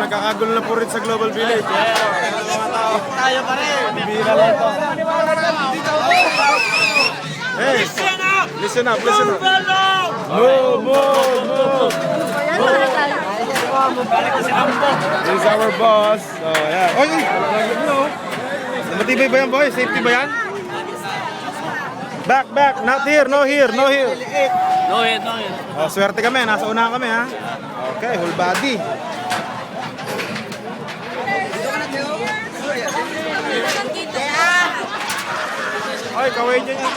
nagkakagulo na po rin sa Global Village. Tayo pa rin. Bira lang ito. Hey, listen up, listen up. Move, move, move. This is our boss. Oh, yeah. Oy, matibay ba yan, boy? Safety ba yan? Back, back. Not here, no here, no here. No hit, no hit. Oh, swerte kami. Nasa unahan kami, ha? Okay, whole body. Oy, kaway dyan yan.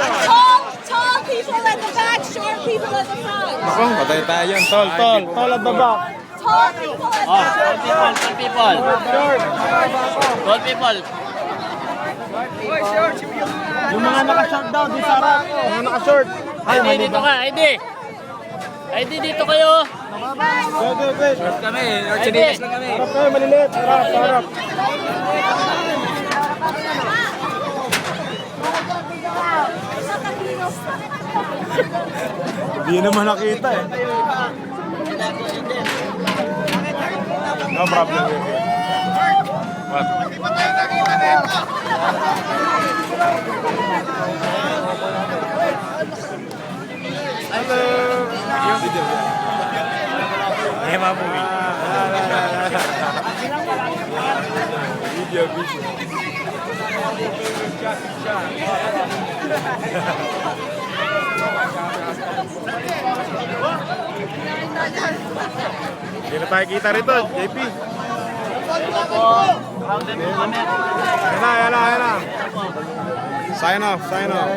Tall people at the back, short people at the front. Ako, patay tayo yan. Tol, tol. Tol at the back. Tall people at the front. Tall people. Tall people. Yung mga naka-short daw, di sarap. Mga naka-short. ID dito ka, ID. ID dito kayo. Wait, wait, wait. Kami, Archidinas lang kami. Harap kayo, maliliit. Harap, harap. Hindi naman nakita eh. No problem. What? Hello. Eh, mabuhi. Video, video. Hindi na tayo kita rito, JP. Yan na, yan na, yan na. Sign off, sign off.